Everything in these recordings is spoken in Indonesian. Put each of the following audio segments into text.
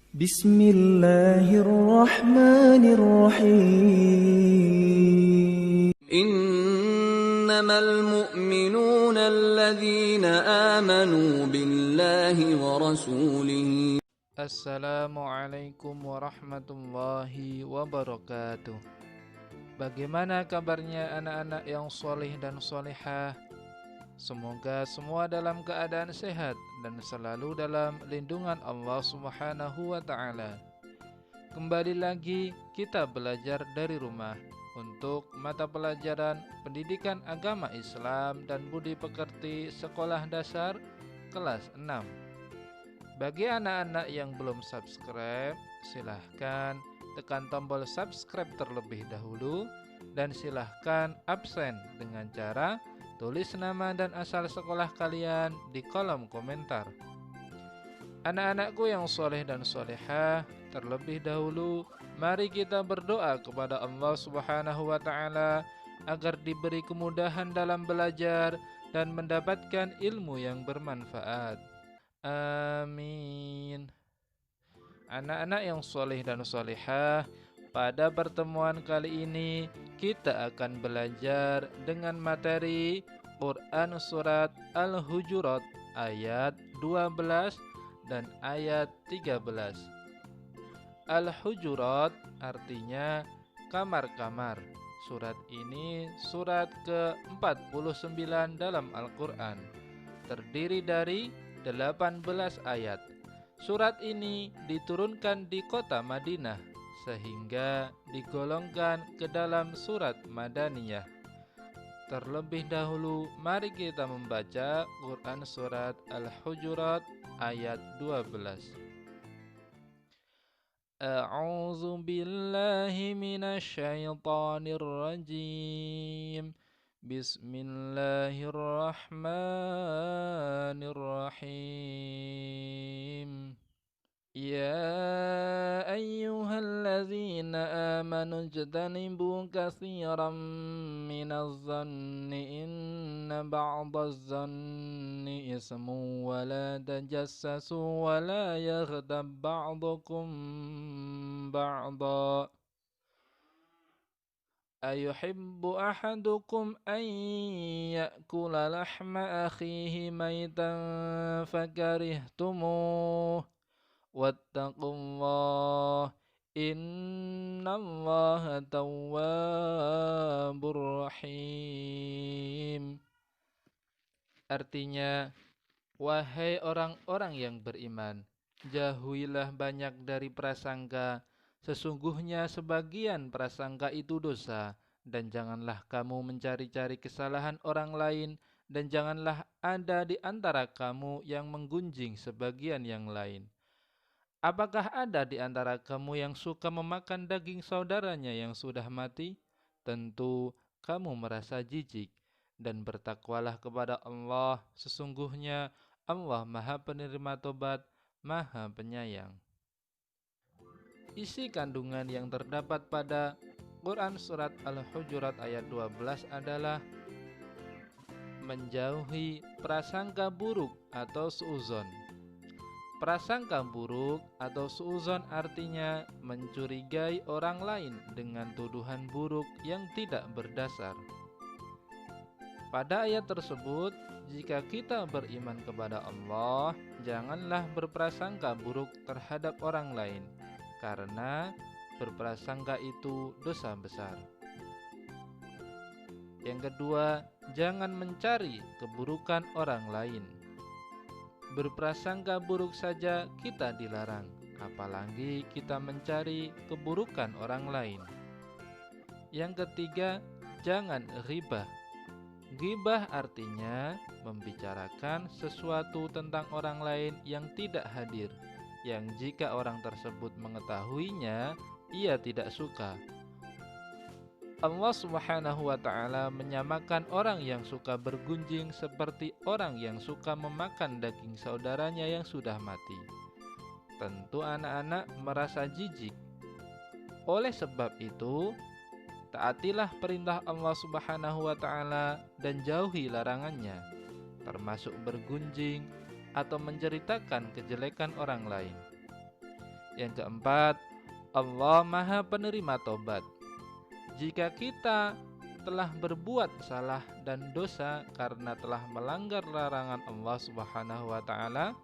Bismillahirrahmanirrahim. Innamal mu'minuna alladhina amanu billahi wa rasulihi. Assalamualaikum warahmatullahi wabarakatuh. Bagaimana kabarnya anak-anak yang soleh dan solehah? Semoga semua dalam keadaan sehat dan selalu dalam lindungan Allah Subhanahu wa ta'ala. Kembali lagi kita belajar dari rumah untuk mata pelajaran Pendidikan Agama Islam dan Budi Pekerti Sekolah Dasar kelas 6. Bagi anak-anak yang belum subscribe, silahkan tekan tombol subscribe terlebih dahulu dan silahkan absen dengan cara tulis nama dan asal sekolah kalian di kolom komentar. Anak-anakku yang soleh dan solehah, terlebih dahulu mari kita berdoa kepada Allah Subhanahu wa ta'ala agar diberi kemudahan dalam belajar dan mendapatkan ilmu yang bermanfaat. Amin. Anak-anak yang soleh dan solehah, pada pertemuan kali ini kita akan belajar dengan materi Quran Surat Al-Hujurat ayat 12 dan ayat 13. Al-Hujurat artinya kamar-kamar. Surat ini surat ke-49 dalam Al-Quran, terdiri dari 18 ayat. Surat ini diturunkan di kota Madinah sehingga digolongkan ke dalam surat Madaniyah. Terlebih dahulu mari kita membaca Quran Surat Al-Hujurat ayat 12. A'udzu billahi minasyaitonir rajim. Bismillahirrahmanirrahim. Ya ayyuhalladzina amanu ijtanibu katsiran minaz zanni inna ba'daz zanni ismun wa la tajassasu wa la yaghtab ba'dukum ba'da. Ayuhibbu ahadukum an ya'kula lahma akhihi maitan fakarihtumuh. Wattaqullah innallaha tawwabur rahim. Artinya, wahai orang-orang yang beriman, jauhilah banyak dari prasangka. Sesungguhnya sebagian prasangka itu dosa, dan janganlah kamu mencari-cari kesalahan orang lain, dan janganlah ada di antara kamu yang menggunjing sebagian yang lain. Apakah ada di antara kamu yang suka memakan daging saudaranya yang sudah mati? Tentu kamu merasa jijik, dan bertakwalah kepada Allah. Sesungguhnya Allah Maha Penerima Tobat, Maha Penyayang. Isi kandungan yang terdapat pada Quran Surat Al-Hujurat ayat 12 adalah menjauhi prasangka buruk atau suudzon. Prasangka buruk atau suudzon artinya mencurigai orang lain dengan tuduhan buruk yang tidak berdasar. Pada ayat tersebut, jika kita beriman kepada Allah, janganlah berprasangka buruk terhadap orang lain, karena berprasangka itu dosa besar. Yang kedua, jangan mencari keburukan orang lain. Berprasangka buruk saja kita dilarang, apalagi kita mencari keburukan orang lain. Yang ketiga, jangan ghibah. Ghibah artinya membicarakan sesuatu tentang orang lain yang tidak hadir, yang jika orang tersebut mengetahuinya, ia tidak suka. Allah Subhanahu wa ta'ala menyamakan orang yang suka bergunjing seperti orang yang suka memakan daging saudaranya yang sudah mati. Tentu anak-anak merasa jijik. Oleh sebab itu, taatilah perintah Allah Subhanahu wa ta'ala dan jauhi larangannya, termasuk bergunjing atau menceritakan kejelekan orang lain. Yang keempat, Allah Maha Penerima Tobat. Jika kita telah berbuat salah dan dosa karena telah melanggar larangan Allah Subhanahu wa taala,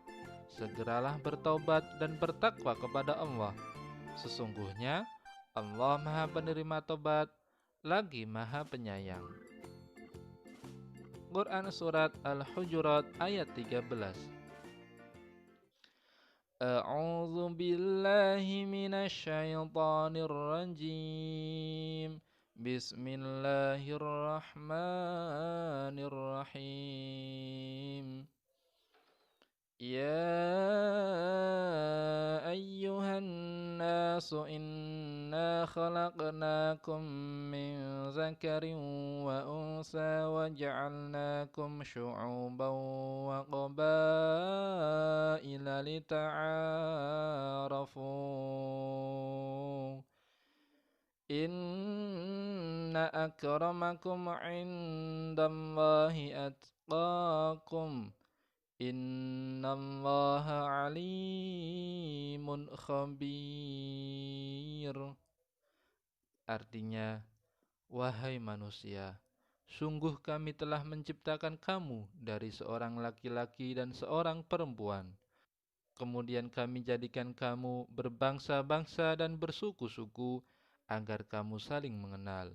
segeralah bertobat dan bertakwa kepada Allah. Sesungguhnya Allah Maha Penerima Tobat lagi Maha Penyayang. Quran Surat Al-Hujurat ayat 13. A'udzu billahi minasy syaithanir rajim. Bismillahirrahmanirrahim. Ya ayyuhan nasu inna khalaqnakum min zakarin wa unsa wa ja'alnakum syu'uban wa qabaila lita'arafu. Inna akramakum 'indallahi atqakum. Innallaha alimun khabir. Artinya, wahai manusia, sungguh kami telah menciptakan kamu dari seorang laki-laki dan seorang perempuan. Kemudian kami jadikan kamu berbangsa-bangsa dan bersuku-suku agar kamu saling mengenal.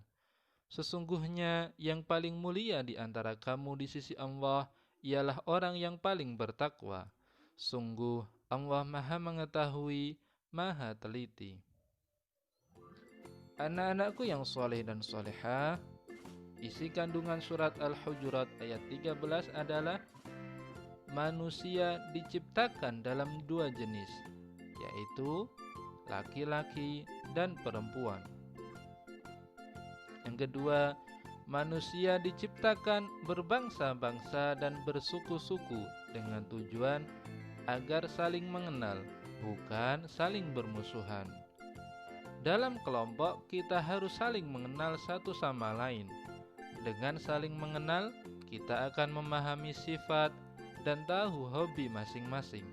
Sesungguhnya yang paling mulia di antara kamu di sisi Allah ialah orang yang paling bertakwa. Sungguh Allah Maha Mengetahui, Maha Teliti. Anak-anakku yang soleh dan solehah, isi kandungan surat Al-Hujurat ayat 13 adalah manusia diciptakan dalam dua jenis, yaitu laki-laki dan perempuan. Yang kedua, manusia diciptakan berbangsa-bangsa dan bersuku-suku dengan tujuan agar saling mengenal, bukan saling bermusuhan. Dalam kelompok, kita harus saling mengenal satu sama lain. Dengan saling mengenal, kita akan memahami sifat dan tahu hobi masing-masing.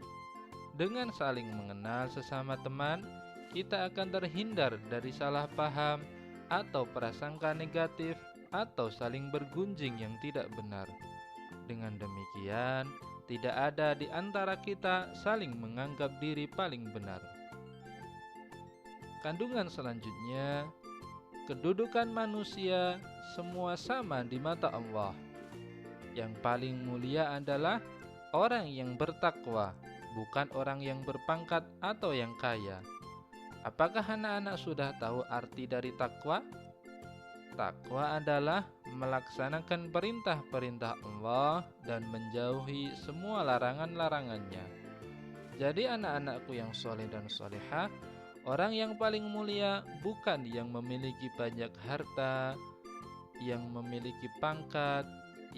Dengan saling mengenal sesama teman, kita akan terhindar dari salah paham atau prasangka negatif atau saling bergunjing yang tidak benar. Dengan demikian, tidak ada di antara kita saling menganggap diri paling benar. Kandungan selanjutnya, kedudukan manusia semua sama di mata Allah. Yang paling mulia adalah orang yang bertakwa, bukan orang yang berpangkat atau yang kaya. Apakah anak-anak sudah tahu arti dari takwa? Takwa adalah melaksanakan perintah-perintah Allah dan menjauhi semua larangan-larangannya. Jadi anak-anakku yang soleh dan solehah, orang yang paling mulia bukan yang memiliki banyak harta, yang memiliki pangkat,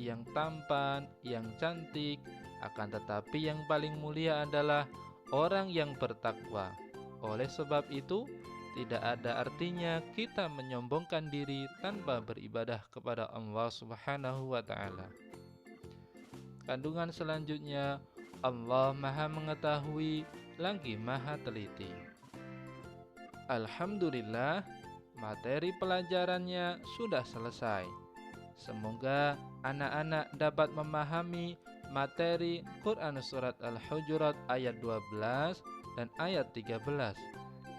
yang tampan, yang cantik, akan tetapi yang paling mulia adalah orang yang bertakwa. Oleh sebab itu, tidak ada artinya kita menyombongkan diri tanpa beribadah kepada Allah Subhanahu wa ta'ala. Kandungan selanjutnya, Allah Maha Mengetahui lagi Maha Teliti. Alhamdulillah, materi pelajarannya sudah selesai. Semoga anak-anak dapat memahami materi Quran Surat Al-Hujurat ayat 12 dan ayat 13.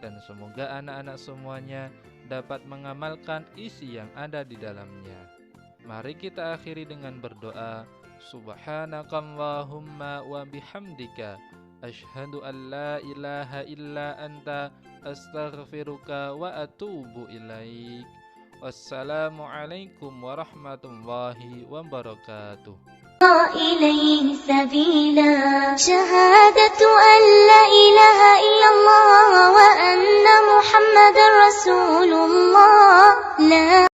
Dan semoga anak-anak semuanya dapat mengamalkan isi yang ada di dalamnya. Mari kita akhiri dengan berdoa. Subhanakallahumma wa bihamdika asyhadu an la ilaha illa anta astaghfiruka wa atubu ilaik. Wassalamualaikum warahmatullahi wabarakatuh. إليه سبيلا شهادة أن لا إله إلا الله وأن محمد رسول الله لا